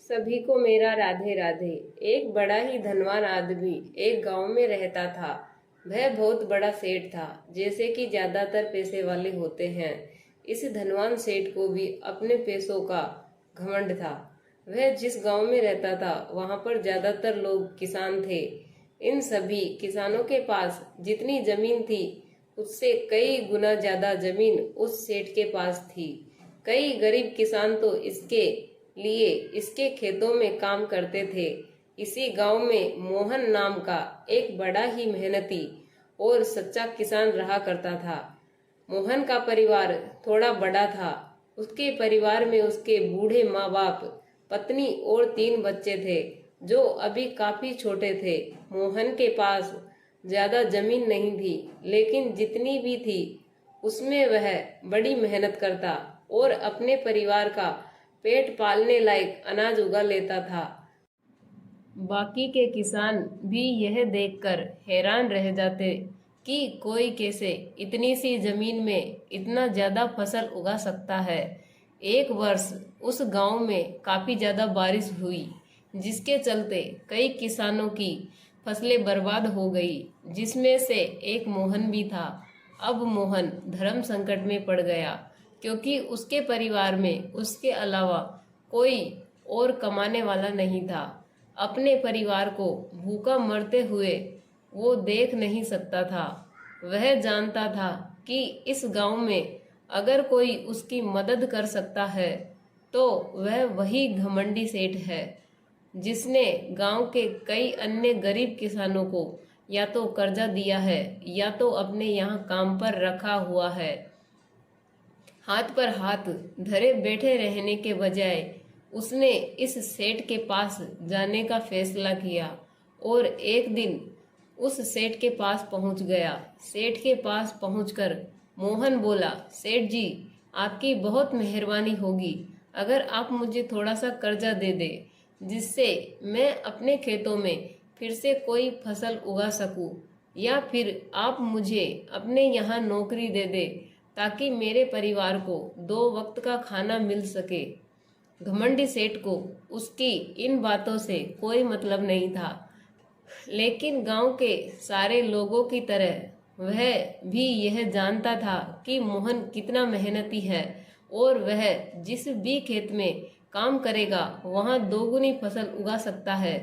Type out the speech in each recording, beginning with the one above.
सभी को मेरा राधे राधे। एक बड़ा ही धनवान आदमी एक गांव में रहता था। वह बहुत बड़ा सेठ था, जैसे कि ज्यादातर पैसे वाले होते हैं। इस धनवान सेठ को भी अपने पैसों का घमंड था। वह जिस गांव में रहता था वहां पर ज्यादातर लोग किसान थे। इन सभी किसानों के पास जितनी जमीन थी उससे कई गुना ज्यादा जमीन उस सेठ के पास थी। कई गरीब किसान तो इसके लिए इसके खेतों में काम करते थे। इसी गांव में मोहन नाम का एक बड़ा ही मेहनती और सच्चा किसान रहा करता था। मोहन का परिवार थोड़ा बड़ा था। उसके परिवार में उसके बूढ़े माँ बाप, पत्नी और 3 बच्चे थे जो अभी काफी छोटे थे। मोहन के पास ज्यादा जमीन नहीं थी, लेकिन जितनी भी थी उसमें वह बड़ी मेहनत करता और अपने परिवार का पेट पालने लायक अनाज उगा लेता था। बाकी के किसान भी यह देखकर हैरान रह जाते कि कोई कैसे इतनी सी जमीन में इतना ज्यादा फसल उगा सकता है। एक वर्ष उस गांव में काफी ज्यादा बारिश हुई, जिसके चलते कई किसानों की फसलें बर्बाद हो गई, जिसमें से एक मोहन भी था। अब मोहन धर्म संकट में पड़ गया, क्योंकि उसके परिवार में उसके अलावा कोई और कमाने वाला नहीं था। अपने परिवार को भूखा मरते हुए वो देख नहीं सकता था। वह जानता था कि इस गांव में अगर कोई उसकी मदद कर सकता है तो वह वही घमंडी सेठ है, जिसने गांव के कई अन्य गरीब किसानों को या तो कर्जा दिया है या तो अपने यहाँ काम पर रखा हुआ है। हाथ पर हाथ धरे बैठे रहने के बजाय उसने इस सेठ के पास जाने का फैसला किया और एक दिन उस सेठ के पास पहुंच गया। सेठ के पास पहुंचकर मोहन बोला, सेठ जी, आपकी बहुत मेहरबानी होगी अगर आप मुझे थोड़ा सा कर्जा दे दे, जिससे मैं अपने खेतों में फिर से कोई फसल उगा सकूं, या फिर आप मुझे अपने यहाँ नौकरी दे दे ताकि मेरे परिवार को 2 वक्त का खाना मिल सके। घमंडी सेठ को उसकी इन बातों से कोई मतलब नहीं था, लेकिन गांव के सारे लोगों की तरह वह भी यह जानता था कि मोहन कितना मेहनती है और वह जिस भी खेत में काम करेगा वहां 2 गुनी फसल उगा सकता है।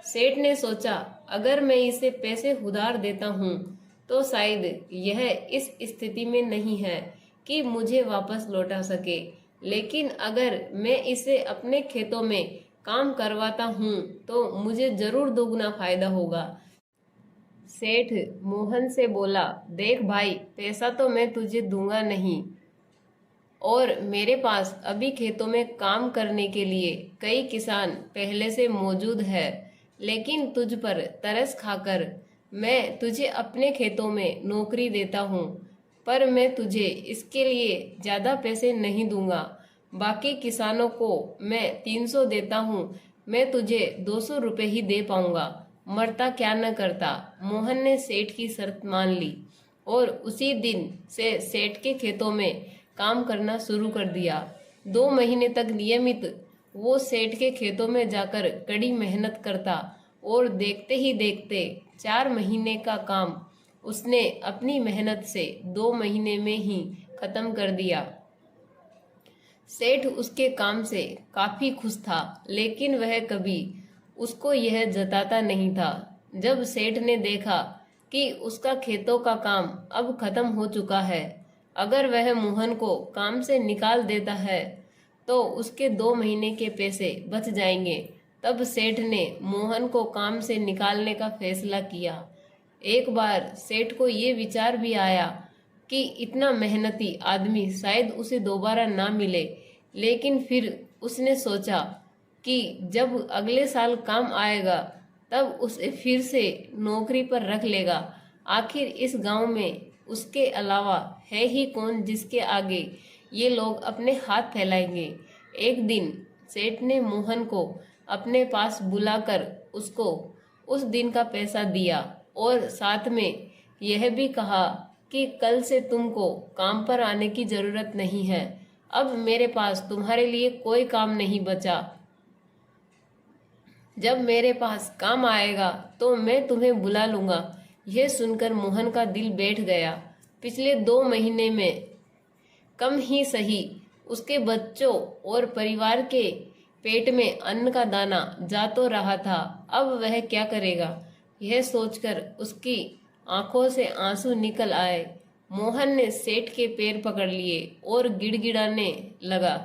सेठ ने सोचा, अगर मैं इसे पैसे उधार देता हूँ तो शायद यह इस स्थिति में नहीं है कि मुझे वापस लौटा सके, लेकिन अगर मैं इसे अपने खेतों में काम करवाता हूँ तो मुझे जरूर 2 गुना फायदा होगा। सेठ मोहन से बोला, देख भाई, पैसा तो मैं तुझे दूंगा नहीं, और मेरे पास अभी खेतों में काम करने के लिए कई किसान पहले से मौजूद है, लेकिन तुझ पर तरस खाकर मैं तुझे अपने खेतों में नौकरी देता हूँ, पर मैं तुझे इसके लिए ज्यादा पैसे नहीं दूंगा। बाकी किसानों को मैं 300 देता हूँ, मैं तुझे 200 रुपये ही दे पाऊंगा। मरता क्या न करता। मोहन ने सेठ की शर्त मान ली और उसी दिन से सेठ के खेतों में काम करना शुरू कर दिया। 2 महीने तक नियमित वो सेठ के खेतों में जाकर कड़ी मेहनत करता और देखते ही देखते 4 महीने का काम उसने अपनी मेहनत से 2 महीने में ही खत्म कर दिया। सेठ उसके काम से काफी खुश था, लेकिन वह कभी उसको यह जताता नहीं था। जब सेठ ने देखा कि उसका खेतों का काम अब खत्म हो चुका है, अगर वह मोहन को काम से निकाल देता है तो उसके 2 महीने के पैसे बच जाएंगे, तब सेठ ने मोहन को काम से निकालने का फैसला किया। एक बार सेठ को ये विचार भी आया कि इतना मेहनती आदमी शायद उसे दोबारा ना मिले, लेकिन फिर उसने सोचा कि जब अगले साल काम आएगा तब उसे फिर से नौकरी पर रख लेगा। आखिर इस गांव में उसके अलावा है ही कौन जिसके आगे ये लोग अपने हाथ फैलाएंगे। एक दिन सेठ ने मोहन को अपने पास बुलाकर उसको उस दिन का पैसा दिया और साथ में यह भी कहा कि कल से तुमको काम पर आने की जरूरत नहीं है, अब मेरे पास तुम्हारे लिए कोई काम नहीं बचा। जब मेरे पास काम आएगा तो मैं तुम्हें बुला लूंगा। यह सुनकर मोहन का दिल बैठ गया। पिछले 2 महीने में कम ही सही उसके बच्चों और परिवार के पेट में अन्न का दाना जा तो रहा था, अब वह क्या करेगा। यह सोचकर उसकी आंखों से आंसू निकल आए। मोहन ने सेठ के पैर पकड़ लिए और गिड़गिड़ाने लगा,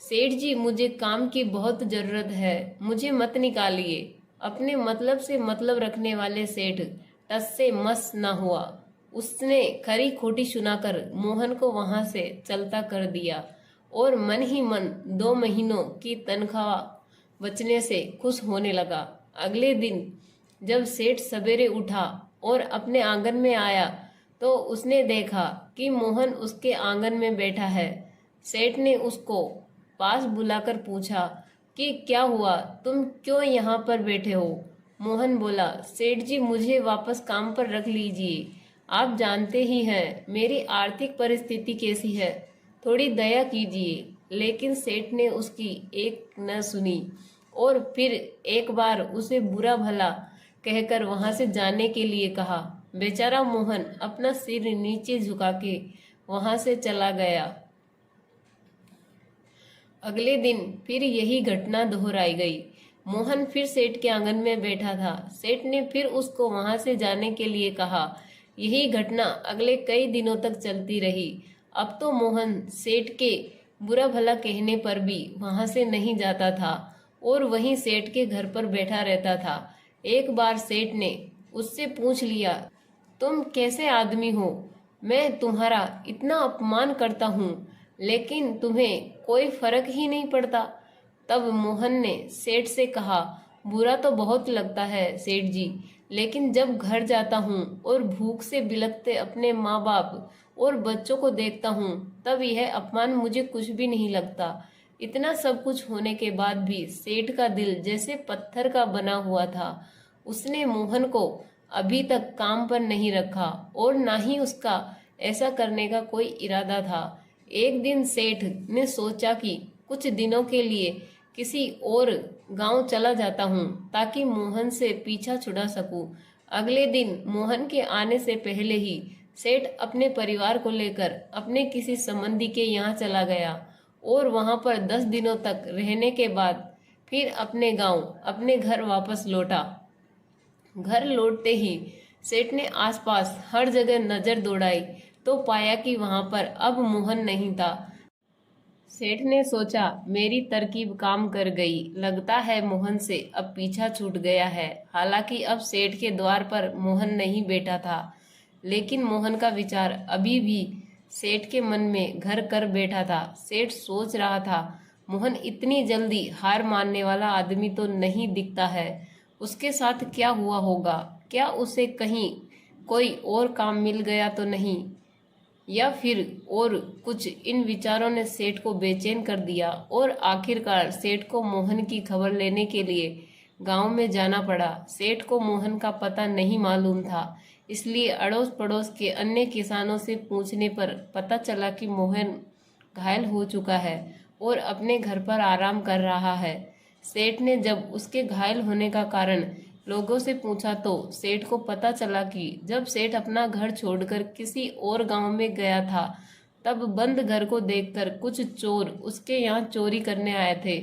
सेठ जी मुझे काम की बहुत जरूरत है, मुझे मत निकालिए। अपने मतलब से मतलब रखने वाले सेठ टस से मस न हुआ। उसने खरी खोटी सुनाकर मोहन को वहां से चलता कर दिया और मन ही मन 2 महीनों की तनख्वाह बचने से खुश होने लगा। अगले दिन जब सेठ सवेरे उठा और अपने आंगन में आया तो उसने देखा कि मोहन उसके आंगन में बैठा है। सेठ ने उसको पास बुलाकर पूछा कि क्या हुआ, तुम क्यों यहाँ पर बैठे हो। मोहन बोला, सेठ जी मुझे वापस काम पर रख लीजिए, आप जानते ही हैं मेरी आर्थिक परिस्थिति कैसी है, थोड़ी दया कीजिए। लेकिन सेठ ने उसकी एक न सुनी और फिर एक बार उसे बुरा भला कहकर वहां से जाने के लिए कहा। बेचारा मोहन अपना सिर नीचे झुका के वहां से चला गया। अगले दिन फिर यही घटना दोहराई गई। मोहन फिर सेठ के आंगन में बैठा था। सेठ ने फिर उसको वहां से जाने के लिए कहा। यही घटना अगले कई दिनों तक चलती रही। अब तो मोहन सेठ के बुरा भला कहने पर भी वहां से नहीं जाता था और वहीं सेठ के घर पर बैठा रहता था। एक बार सेठ ने उससे पूछ लिया, तुम कैसे आदमी हो, मैं तुम्हारा इतना अपमान करता हूँ लेकिन तुम्हें कोई फर्क ही नहीं पड़ता। तब मोहन ने सेठ से कहा, बुरा तो बहुत लगता है सेठ जी, लेकिन जब घर जाता हूँ और भूख से बिलखते अपने माँ बाप और बच्चों को देखता हूँ तब यह अपमान मुझे कुछ भी नहीं लगता। इतना सब कुछ होने के बाद भी सेठ का दिल जैसे पत्थर का बना हुआ था। उसने मोहन को अभी तक काम पर नहीं रखा और ना ही उसका ऐसा करने का कोई इरादा था। एक दिन सेठ ने सोचा कि कुछ दिनों के लिए किसी और गांव चला जाता हूँ ताकि मोहन से पीछा छुड़ा सकूं। अगले दिन मोहन के आने से पहले ही सेठ अपने परिवार को लेकर अपने किसी संबंधी के यहाँ चला गया और वहां पर 10 दिनों तक रहने के बाद फिर अपने गांव अपने घर वापस लौटा। घर लौटते ही सेठ ने आसपास हर जगह नजर दौड़ाई तो पाया कि वहां पर अब मोहन नहीं था। सेठ ने सोचा, मेरी तरकीब काम कर गई, लगता है मोहन से अब पीछा छूट गया है। हालांकि अब सेठ के द्वार पर मोहन नहीं बैठा था, लेकिन मोहन का विचार अभी भी सेठ के मन में घर कर बैठा था। सेठ सोच रहा था, मोहन इतनी जल्दी हार मानने वाला आदमी तो नहीं दिखता है, उसके साथ क्या हुआ होगा, क्या उसे कहीं कोई और काम मिल गया तो नहीं, या फिर और कुछ। इन विचारों ने सेठ को बेचैन कर दिया और आखिरकार सेठ को मोहन की खबर लेने के लिए गांव में जाना पड़ा। सेठ को मोहन का पता नहीं मालूम था, इसलिए अड़ोस पड़ोस के अन्य किसानों से पूछने पर पता चला कि मोहन घायल हो चुका है और अपने घर पर आराम कर रहा है। सेठ ने जब उसके घायल होने का कारण लोगों से पूछा तो सेठ को पता चला कि जब सेठ अपना घर छोड़कर किसी और गांव में गया था तब बंद घर को देखकर कुछ चोर उसके यहाँ चोरी करने आए थे,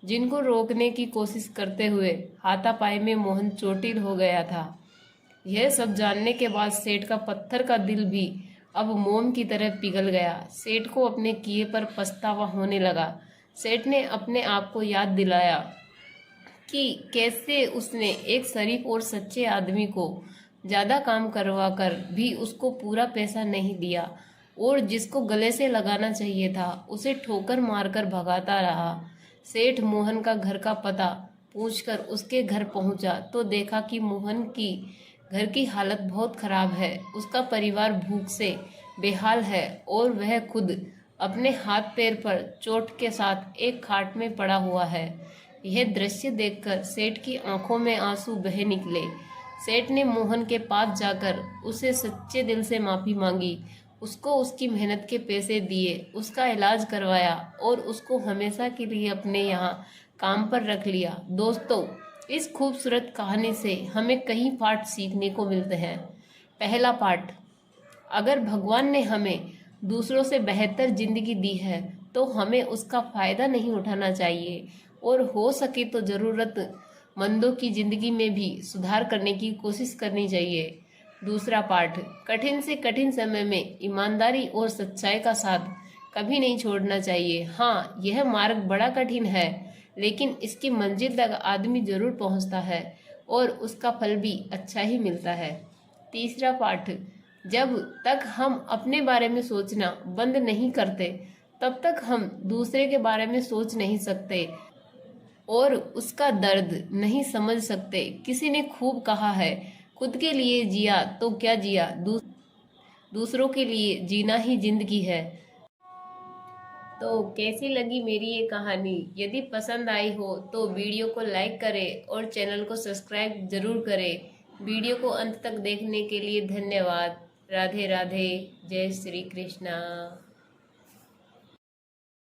जिनको रोकने की कोशिश करते हुए हाथापाई में मोहन चोटिल हो गया था। यह सब जानने के बाद सेठ का पत्थर का दिल भी अब मोम की तरह पिघल गया। सेठ को अपने किए पर पछतावा होने लगा। सेठ ने अपने आप को याद दिलाया कि कैसे उसने एक शरीफ और सच्चे आदमी को ज्यादा काम करवा कर भी उसको पूरा पैसा नहीं दिया और जिसको गले से लगाना चाहिए था उसे ठोकर मारकर भगाता रहा। सेठ मोहन का घर का पता पूछकर उसके घर पहुंचा तो देखा कि मोहन की घर की हालत बहुत खराब है, उसका परिवार भूख से बेहाल है और वह खुद अपने हाथ पैर पर चोट के साथ एक खाट में पड़ा हुआ है। यह दृश्य देखकर सेठ की आंखों में आंसू बह निकले। सेठ ने मोहन के पास जाकर उसे सच्चे दिल से माफी मांगी, उसको उसकी मेहनत के पैसे दिए, उसका इलाज करवाया और उसको हमेशा के लिए अपने यहाँ काम पर रख लिया। दोस्तों, इस खूबसूरत कहानी से हमें कई पाठ सीखने को मिलते हैं। पहला पाठ, अगर भगवान ने हमें दूसरों से बेहतर जिंदगी दी है तो हमें उसका फायदा नहीं उठाना चाहिए और हो सके तो जरूरतमंदों की जिंदगी में भी सुधार करने की कोशिश करनी चाहिए। दूसरा पाठ, कठिन से कठिन समय में ईमानदारी और सच्चाई का साथ कभी नहीं छोड़ना चाहिए। हाँ, यह मार्ग बड़ा कठिन है, लेकिन इसकी मंजिल तक आदमी जरूर पहुंचता है और उसका फल भी अच्छा ही मिलता है। तीसरा पाठ, जब तक हम अपने बारे में सोचना बंद नहीं करते तब तक हम दूसरे के बारे में सोच नहीं सकते और उसका दर्द नहीं समझ सकते। किसी ने खूब कहा है, खुद के लिए जिया तो क्या जिया, दूसरों के लिए जीना ही जिंदगी है। तो कैसी लगी मेरी ये कहानी? यदि पसंद आई हो तो वीडियो को लाइक करें और चैनल को सब्सक्राइब जरूर करें। वीडियो को अंत तक देखने के लिए धन्यवाद। राधे राधे। जय श्री कृष्णा।